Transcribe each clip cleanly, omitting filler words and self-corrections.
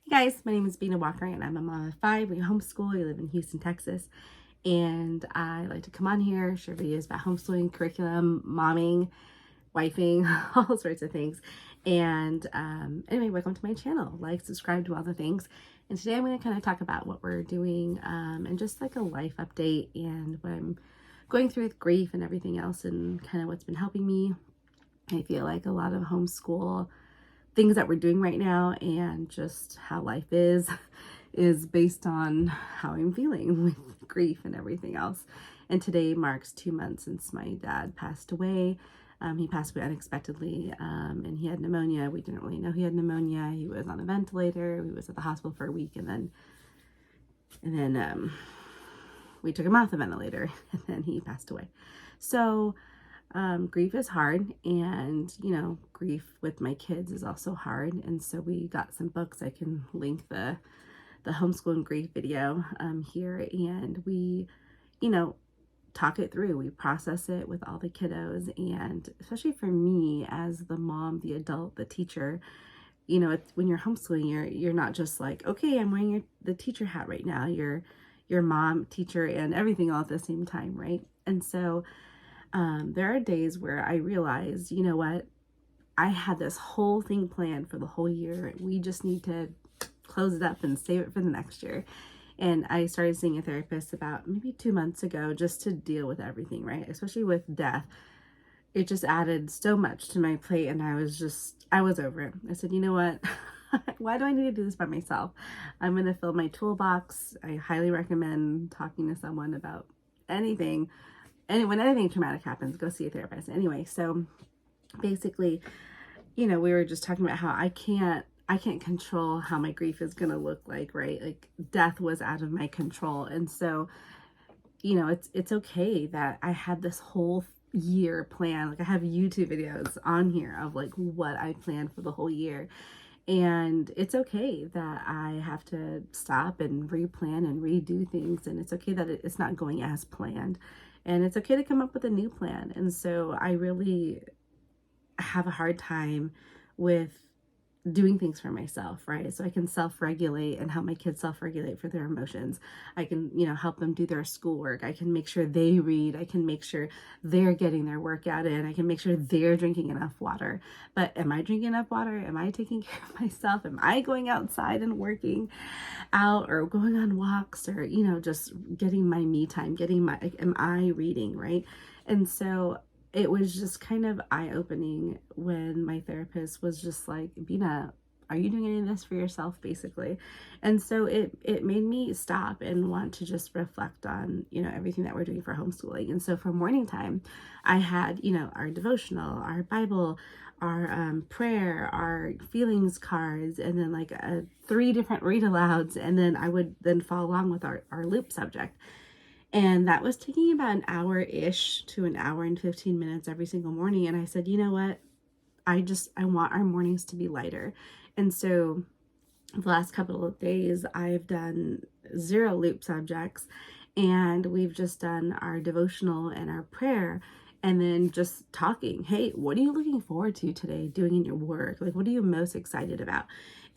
Hey guys, my name is Bina Walker and I'm a mom of 5. We homeschool. We live in Houston, Texas. And I like to come on here, share videos about homeschooling, curriculum, momming, wifing, all sorts of things. And anyway, welcome to my channel. Like, subscribe, do all the things. And today I'm going to kind of talk about what we're doing and just like a life update and what I'm going through with grief and everything else and kind of what's been helping me. I feel like a lot of homeschool things that we're doing right now and just how life is based on how I'm feeling with grief and everything else. And today marks 2 months since my dad passed away. He passed away unexpectedly, and he had pneumonia. We didn't really know he had pneumonia. He was on a ventilator. He was at the hospital for a week, and then we took him off the ventilator, and then he passed away. So grief is hard, and grief with my kids is also hard. And so we got some books. I can link the homeschooling grief video here, and we talk it through. We process it with all the kiddos, and especially for me as the mom, the adult, the teacher, it's when you're homeschooling, you're not just like, okay, I'm wearing the teacher hat right now. You're your mom, teacher, and everything all at the same time, right? And so there are days where I realize, you know what, I had this whole thing planned for the whole year. We just need to close it up and save it for the next year. And I started seeing a therapist about maybe 2 months ago just to deal with everything, right? Especially with death. It just added so much to my plate, and I was over it. I said, you know what? Why do I need to do this by myself? I'm going to fill my toolbox. I highly recommend talking to someone about anything. And when anything traumatic happens, go see a therapist. Anyway, so basically, we were just talking about how I can't control how my grief is going to look like, right? Like, death was out of my control. And so, it's okay that I had this whole year plan. Like, I have YouTube videos on here of like what I planned for the whole year. And it's okay that I have to stop and replan and redo things. And it's okay that it's not going as planned. And it's okay to come up with a new plan. And so I really have a hard time with doing things for myself, right? So I can self-regulate and help my kids self-regulate for their emotions. I can, help them do their schoolwork. I can make sure they read. I can make sure they're getting their workout in. I can make sure they're drinking enough water. But am I drinking enough water? Am I taking care of myself? Am I going outside and working out or going on walks or, just getting my me time, am I reading, right? And so it was just kind of eye-opening when my therapist was just like, Bina, are you doing any of this for yourself, basically? And so it made me stop and want to just reflect on, everything that we're doing for homeschooling. And so for morning time, I had, our devotional, our Bible, our prayer, our feelings cards, and then like 3 different read alouds. And then I would then follow along with our loop subject. And that was taking about an hour-ish to an hour and 15 minutes every single morning. And I said, you know what? I want our mornings to be lighter. And so the last couple of days, I've done 0 loop subjects, and we've just done our devotional and our prayer, and then just talking. Hey, what are you looking forward to today doing in your work? Like, what are you most excited about?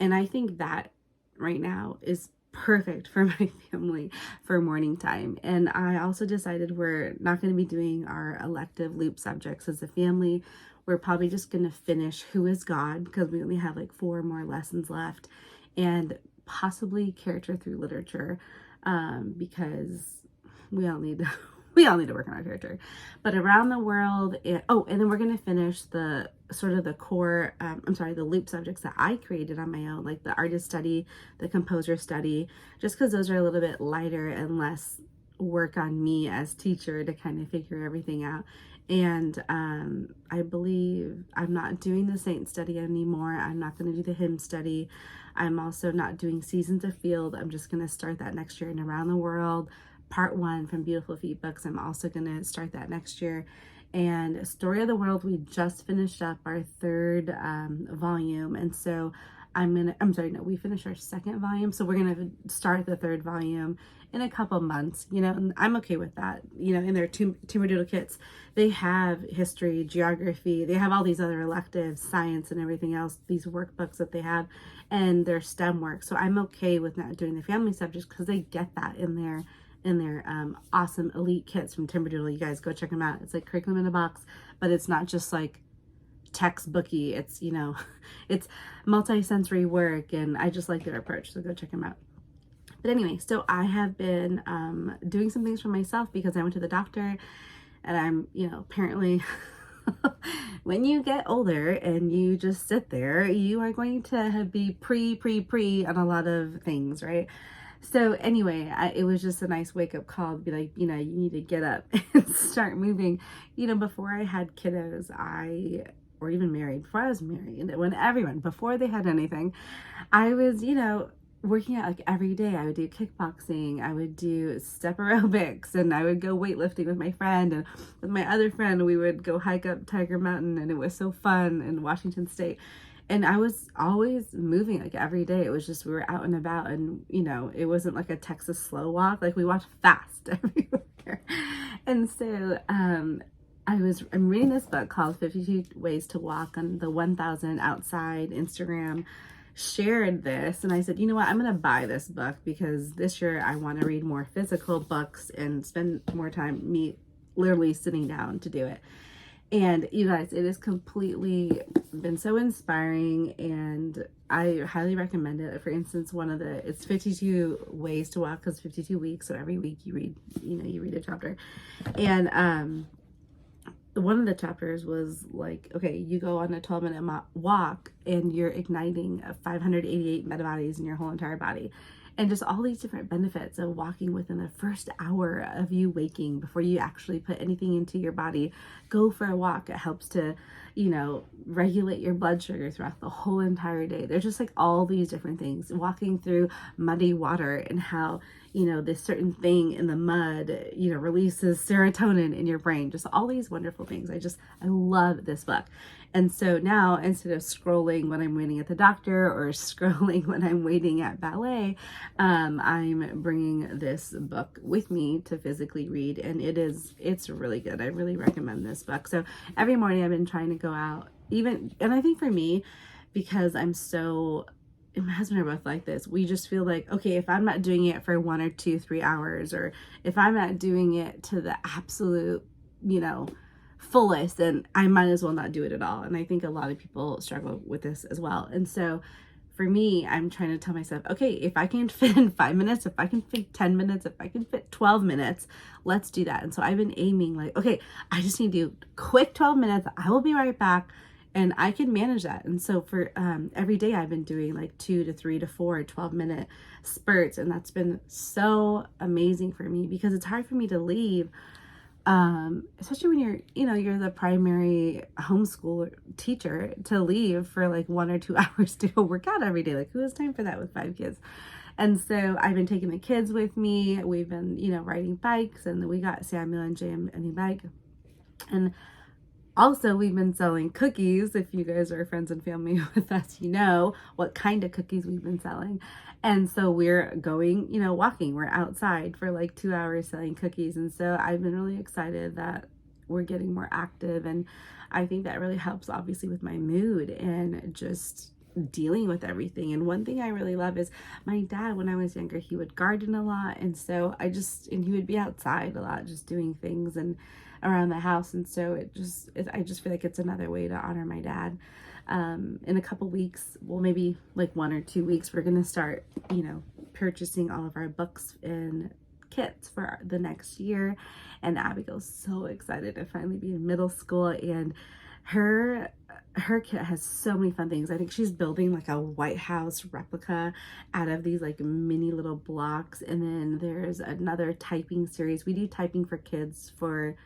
And I think that right now is perfect for my family for morning time. And I also decided we're not going to be doing our elective loop subjects as a family. We're probably just going to finish Who is God, because we only have like 4 more lessons left, and possibly character through literature, because we all need to work on our character. But around the world, and then we're going to finish the sort of the core, the loop subjects that I created on my own, like the artist study, the composer study, just because those are a little bit lighter and less work on me as teacher to kind of figure everything out. And I believe I'm not doing the saint study anymore. I'm not going to do the hymn study. I'm also not doing Seasons of Field. I'm just going to start that next year. And Around the World, Part 1 from Beautiful Feet Books, I'm also going to start that next year. And Story of the World, we just finished up our 3rd volume. And so we finished our second volume, so we're gonna start the third volume in a couple months, and I'm okay with that. In their Timberdoodle kits, they have history, geography, they have all these other electives, science and everything else, these workbooks that they have, and their STEM work. So I'm okay with not doing the family subjects because they get that in their awesome elite kits from Timberdoodle. You guys go check them out. It's like curriculum in a box, but it's not just like textbooky. It's it's multi-sensory work, and I just like their approach, so go check them out. But anyway, so I have been doing some things for myself because I went to the doctor, and I'm apparently when you get older and you just sit there, you are going to be pre on a lot of things, right? So anyway, it was just a nice wake-up call to be like, you need to get up and start moving. Before I had kiddos, or even married, before I was married, before they had anything, I was, working out like every day. I would do kickboxing, I would do step aerobics, and I would go weightlifting with my friend, and with my other friend, we would go hike up Tiger Mountain, and it was so fun in Washington State. And I was always moving like every day. It was just, we were out and about, and it wasn't like a Texas slow walk. Like we walked fast everywhere. And so I'm reading this book called 52 Ways to Walk on the 1000 Outside Instagram shared this, and I said, you know what, I'm gonna buy this book because this year I want to read more physical books and spend more time me literally sitting down to do it. And you guys, it has completely been so inspiring, and I highly recommend it. For instance, it's 52 ways to walk because 52 weeks, so every week you read a chapter. And one of the chapters was like, okay, you go on a 12-minute walk and you're igniting 588 metabodies in your whole entire body. And just all these different benefits of walking within the first hour of you waking before you actually put anything into your body. Go for a walk. It helps to, regulate your blood sugar throughout the whole entire day. There's just like all these different things. Walking through muddy water and how, this certain thing in the mud, releases serotonin in your brain. Just all these wonderful things. I love this book. And so now, instead of scrolling when I'm waiting at the doctor or scrolling when I'm waiting at ballet, I'm bringing this book with me to physically read, and it's really good. I really recommend this book. So every morning I've been trying to go out, and I think for me, because and my husband are both like this, we just feel like, okay, if I'm not doing it for 1 or 2, 3 hours, or if I'm not doing it to the absolute, fullest, then I might as well not do it at all. And I think a lot of people struggle with this as well. And so for me, I'm trying to tell myself, okay, if I can fit in 5 minutes, if I can fit 10 minutes, if I can fit 12 minutes, let's do that. And so I've been aiming like, okay, I just need to do quick 12 minutes. I will be right back. And I can manage that. And so for every day I've been doing like 2 to 3 to 4 12-minute spurts. And that's been so amazing for me because it's hard for me to leave. Especially when you're the primary homeschool teacher, to leave for like 1 or 2 hours to go work out every day. Like, who has time for that with 5 kids? And so I've been taking the kids with me. We've been, riding bikes, and we got Samuel and Jim a new bike. And also, we've been selling cookies. If you guys are friends and family with us, you know what kind of cookies we've been selling. And so we're going, walking. We're outside for like 2 hours selling cookies. And so I've been really excited that we're getting more active. And I think that really helps, obviously, with my mood and just dealing with everything. And one thing I really love is my dad, when I was younger, he would garden a lot. And so and he would be outside a lot, just doing things and around the house. And so I just feel like it's another way to honor my dad. In a couple weeks, well, maybe like 1 or 2 weeks, we're going to start, purchasing all of our books and kits for the next year. And Abigail's so excited to finally be in middle school, and her kit has so many fun things. I think she's building like a White House replica out of these like mini little blocks. And then there's another typing series. We do typing for kids for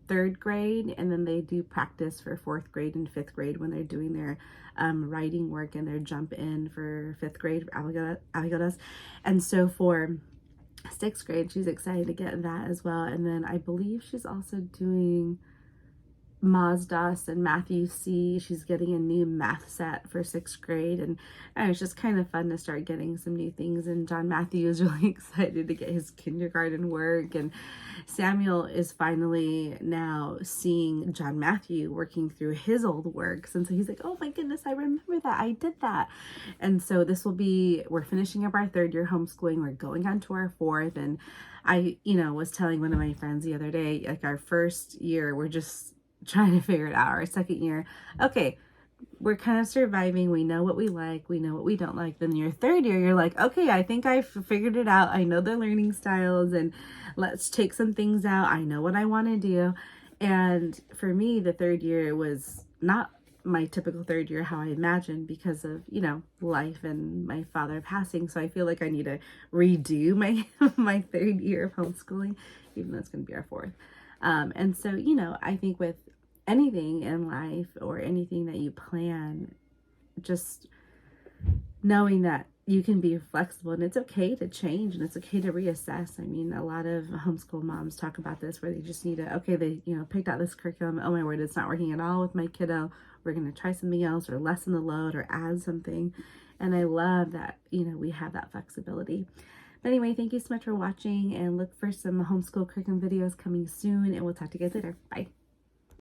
3rd grade, and then they do practice for 4th grade and 5th grade when they're doing their writing work and their jump in for 5th grade. Abigail does. And so for 6th grade, she's excited to get that as well. And then I believe she's also doing Mazdas and Matthew C. She's getting a new math set for 6th grade, and it's just kind of fun to start getting some new things. And John Matthew is really excited to get his kindergarten work, and Samuel is finally now seeing John Matthew working through his old works, and so he's like, oh my goodness, I remember that, I did that. And so this will be, we're finishing up our 3rd year homeschooling, we're going on to our 4th, and I was telling one of my friends the other day, like, our 1st year we're just trying to figure it out. Our 2nd year, okay, we're kind of surviving. We know what we like. We know what we don't like. Then your 3rd year, you're like, okay, I think I've figured it out. I know the learning styles, and let's take some things out. I know what I want to do. And for me, the 3rd year was not my typical 3rd year, how I imagined, because of, life and my father passing. So I feel like I need to redo my, my 3rd year of homeschooling, even though it's going to be our 4th. And so, I think with anything in life or anything that you plan, just knowing that you can be flexible and it's okay to change and it's okay to reassess. I mean, a lot of homeschool moms talk about this, where they just need to, okay, they, picked out this curriculum. Oh my word, it's not working at all with my kiddo. We're going to try something else, or lessen the load, or add something. And I love that, we have that flexibility. But anyway, thank you so much for watching, and look for some homeschool curriculum videos coming soon, and we'll talk to you guys later. Bye.